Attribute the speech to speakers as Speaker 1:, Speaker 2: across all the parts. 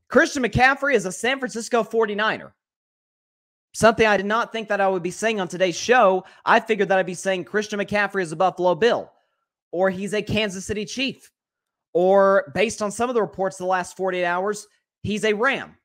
Speaker 1: Christian McCaffrey is a San Francisco 49er. Something I did not think that I would be saying on today's show. I figured that I'd be saying Christian McCaffrey is a Buffalo Bill, or he's a Kansas City Chief, or based on some of the reports the last 48 hours, he's a Ram.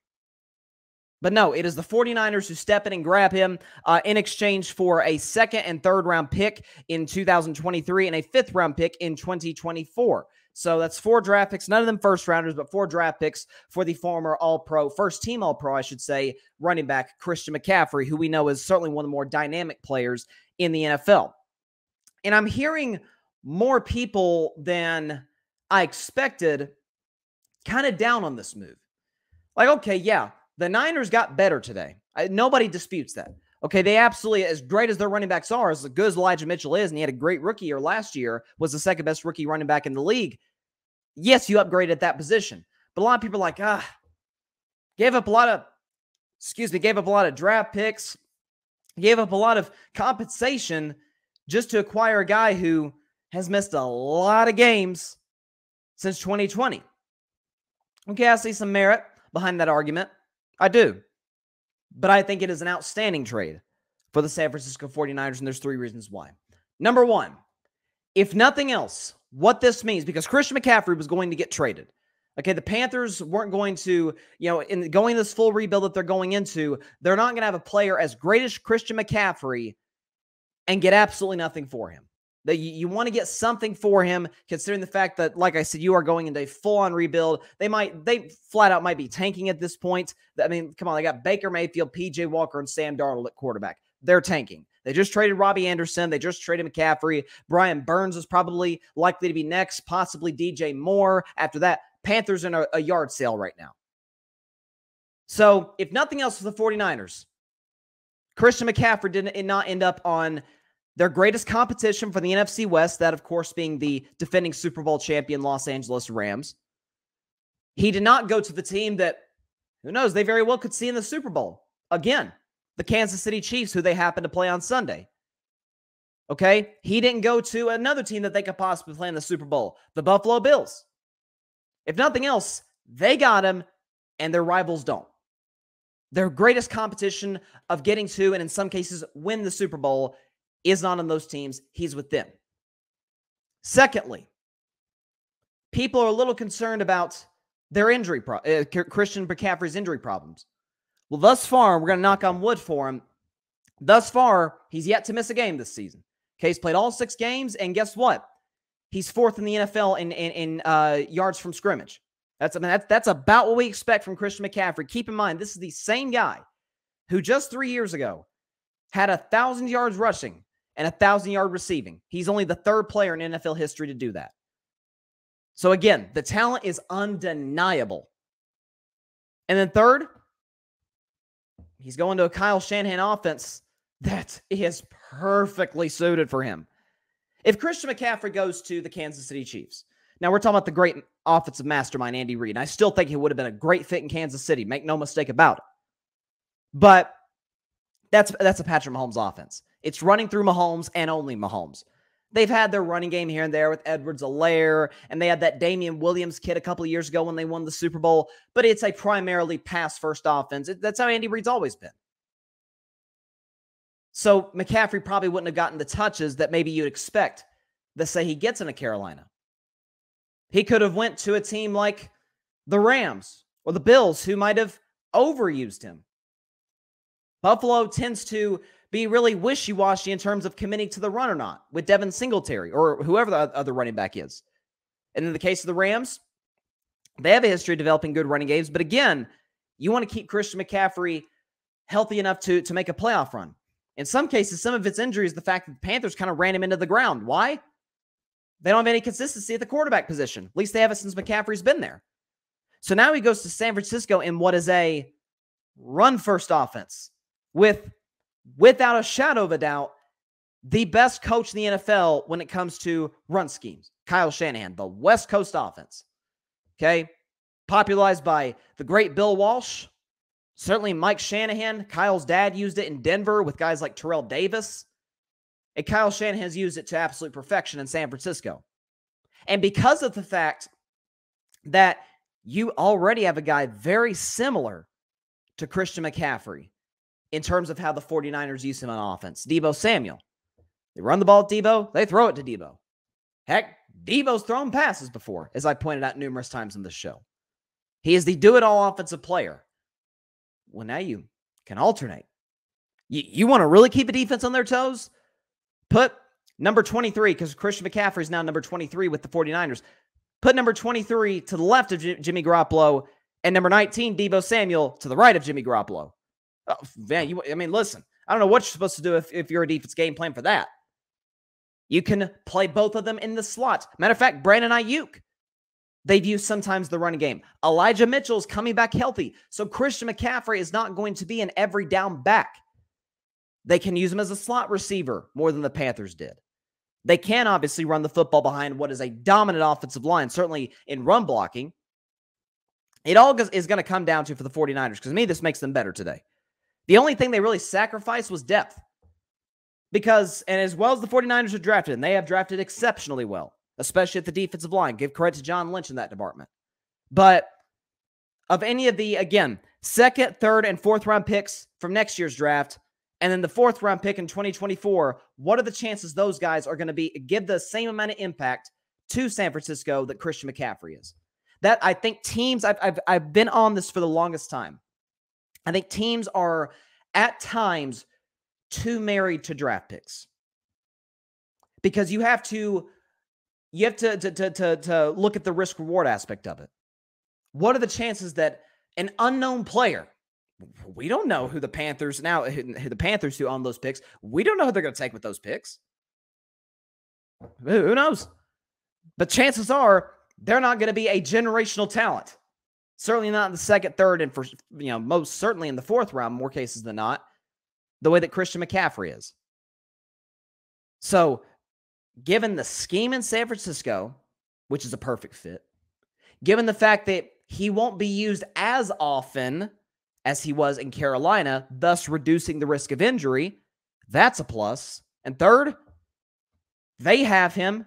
Speaker 1: But no, it is the 49ers who step in and grab him in exchange for a second and third round pick in 2023 and a fifth round pick in 2024. So that's 4 draft picks, none of them first rounders, but 4 draft picks for the former All-Pro, first team All-Pro, I should say, running back Christian McCaffrey, who we know is certainly one of the more dynamic players in the NFL. And I'm hearing more people than I expected kind of down on this move. Like, okay, yeah, the Niners got better today. Nobody disputes that. Okay, they absolutely, as great as their running backs are, as good as Elijah Mitchell is, and he had a great rookie year last year, was the second best rookie running back in the league. Yes, you upgraded at that position. But a lot of people are like, gave up a lot of draft picks, gave up a lot of compensation just to acquire a guy who has missed a lot of games since 2020. Okay, I see some merit behind that argument. I do. But I think it is an outstanding trade for the San Francisco 49ers, and there's 3 reasons why. Number 1, if nothing else, what this means, because Christian McCaffrey was going to get traded. Okay, the Panthers weren't going to, in going this full rebuild that they're going into, they're not going to have a player as great as Christian McCaffrey and get absolutely nothing for him. That you want to get something for him, considering the fact that, like I said, you are going into a full-on rebuild. They flat out might be tanking at this point. I mean, come on, they got Baker Mayfield, PJ Walker, and Sam Darnold at quarterback. They're tanking. They just traded Robbie Anderson. They just traded McCaffrey. Brian Burns is probably likely to be next, possibly DJ Moore. After that, Panthers in a yard sale right now. So, if nothing else for the 49ers, Christian McCaffrey did not end up on their greatest competition for the NFC West, that, of course, being the defending Super Bowl champion Los Angeles Rams. He did not go to the team that, who knows, they very well could see in the Super Bowl. Again, the Kansas City Chiefs, who they happen to play on Sunday. Okay? He didn't go to another team that they could possibly play in the Super Bowl, the Buffalo Bills. If nothing else, they got him, and their rivals don't. Their greatest competition of getting to, and in some cases, win the Super Bowl is not on those teams. He's with them. Secondly, people are a little concerned about their Christian McCaffrey's injury problems. Well, thus far, we're going to knock on wood for him. Thus far, he's yet to miss a game this season. Okay, he's played all 6 games, and guess what? He's 4th in the NFL in yards from scrimmage. That's about what we expect from Christian McCaffrey. Keep in mind, this is the same guy who just 3 years ago had 1,000 yards rushing and 1,000-yard receiving. He's only the 3rd player in NFL history to do that. So again, the talent is undeniable. And then third, he's going to a Kyle Shanahan offense that is perfectly suited for him. If Christian McCaffrey goes to the Kansas City Chiefs, now we're talking about the great offensive mastermind, Andy Reid, and I still think he would have been a great fit in Kansas City. Make no mistake about it. But that's a Patrick Mahomes offense. It's running through Mahomes and only Mahomes. They've had their running game here and there with Edwards-Helaire, and they had that Damian Williams kid a couple of years ago when they won the Super Bowl, but it's a primarily pass-first offense. That's how Andy Reid's always been. So McCaffrey probably wouldn't have gotten the touches that maybe you'd expect to say he gets in a Carolina. He could have went to a team like the Rams or the Bills who might have overused him. Buffalo tends to be really wishy-washy in terms of committing to the run or not with Devin Singletary or whoever the other running back is. And in the case of the Rams, they have a history of developing good running games. But again, you want to keep Christian McCaffrey healthy enough to make a playoff run. In some cases, some of its injury is the fact that the Panthers kind of ran him into the ground. Why? They don't have any consistency at the quarterback position. At least they haven't since McCaffrey's been there. So now he goes to San Francisco in what is a run-first offense with, without a shadow of a doubt, the best coach in the NFL when it comes to run schemes. Kyle Shanahan, the West Coast offense. Okay? Popularized by the great Bill Walsh. Certainly Mike Shanahan. Kyle's dad used it in Denver with guys like Terrell Davis. And Kyle Shanahan has used it to absolute perfection in San Francisco. And because of the fact that you already have a guy very similar to Christian McCaffrey in terms of how the 49ers use him on offense. Deebo Samuel. They run the ball at Deebo, they throw it to Deebo. Heck, Deebo's thrown passes before, as I pointed out numerous times in this show. He is the do-it-all offensive player. Well, now you can alternate. You want to really keep a defense on their toes? Put number 23, because Christian McCaffrey is now number 23 with the 49ers. Put number 23 to the left of Jimmy Garoppolo and number 19, Deebo Samuel, to the right of Jimmy Garoppolo. Oh, man, listen, I don't know what you're supposed to do if you're a defense game plan for that. You can play both of them in the slot. Matter of fact, Brandon Ayuk, they've used sometimes the running game. Elijah Mitchell's coming back healthy, so Christian McCaffrey is not going to be an every down back. They can use him as a slot receiver more than the Panthers did. They can obviously run the football behind what is a dominant offensive line, certainly in run blocking. It all is going to come down to for the 49ers, because to me, this makes them better today. The only thing they really sacrificed was depth. Because, and as well as the 49ers are drafted, and they have drafted exceptionally well, especially at the defensive line. Give credit to John Lynch in that department. But of any of the, again, second, third, and fourth round picks from next year's draft, and then the fourth round pick in 2024, what are the chances those guys are going to give the same amount of impact to San Francisco that Christian McCaffrey is? That, I think teams, I've been on this for the longest time. I think teams are at times too married to draft picks, because you have to look at the risk reward aspect of it. What are the chances that an unknown player, we don't know who the Panthers who own those picks, we don't know who they're going to take with those picks. Who knows? But chances are they're not going to be a generational talent. Certainly not in the second, third, and most certainly in the fourth round, more cases than not, the way that Christian McCaffrey is. So, given the scheme in San Francisco, which is a perfect fit, given the fact that he won't be used as often as he was in Carolina, thus reducing the risk of injury, that's a plus. And third, they have him,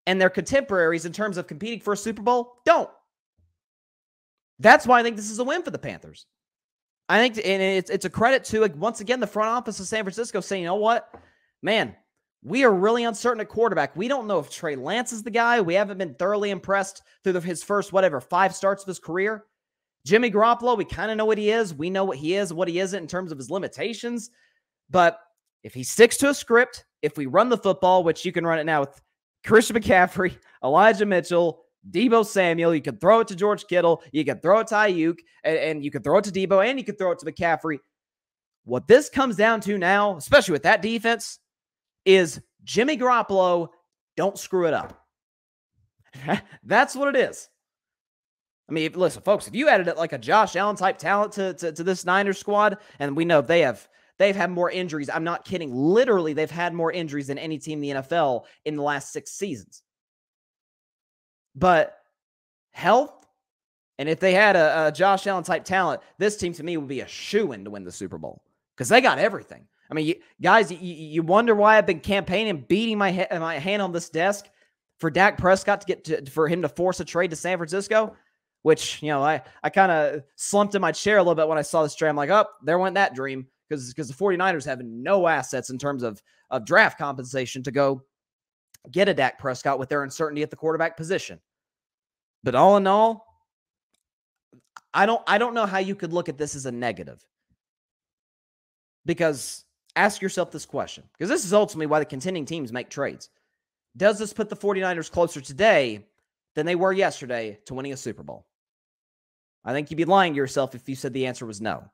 Speaker 1: and their contemporaries in terms of competing for a Super Bowl don't. That's why I think this is a win for the Panthers. I think, and it's a credit to, once again, the front office of San Francisco saying, you know what, man, we are really uncertain at quarterback. We don't know if Trey Lance is the guy. We haven't been thoroughly impressed through his first, 5 starts of his career. Jimmy Garoppolo, we kind of know what he is. We know what he is and what he isn't in terms of his limitations. But if he sticks to a script, if we run the football, which you can run it now with Christian McCaffrey, Elijah Mitchell, Deebo Samuel, you can throw it to George Kittle, you can throw it to Ayuk, and you can throw it to Deebo, and you can throw it to McCaffrey. What this comes down to now, especially with that defense, is Jimmy Garoppolo, don't screw it up. That's what it is. I mean, listen, folks, if you added it like a Josh Allen type talent to this Niners squad, and we know they've had more injuries. I'm not kidding. Literally, they've had more injuries than any team in the NFL in the last 6 seasons. But health, and if they had a Josh Allen type talent, this team to me would be a shoo-in to win the Super Bowl, because they got everything. I mean, guys, you wonder why I've been campaigning, beating my hand on this desk for Dak Prescott for him to force a trade to San Francisco, which, I kind of slumped in my chair a little bit when I saw this trade. I'm like, oh, there went that dream, because the 49ers have no assets in terms of draft compensation to go get a Dak Prescott with their uncertainty at the quarterback position. But all in all, I don't know how you could look at this as a negative. Because ask yourself this question, because this is ultimately why the contending teams make trades. Does this put the 49ers closer today than they were yesterday to winning a Super Bowl? I think you'd be lying to yourself if you said the answer was no.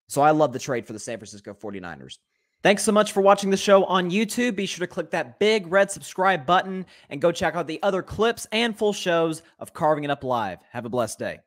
Speaker 1: So I love the trade for the San Francisco 49ers. Thanks so much for watching the show on YouTube. Be sure to click that big red subscribe button and go check out the other clips and full shows of Carving It Up Live. Have a blessed day.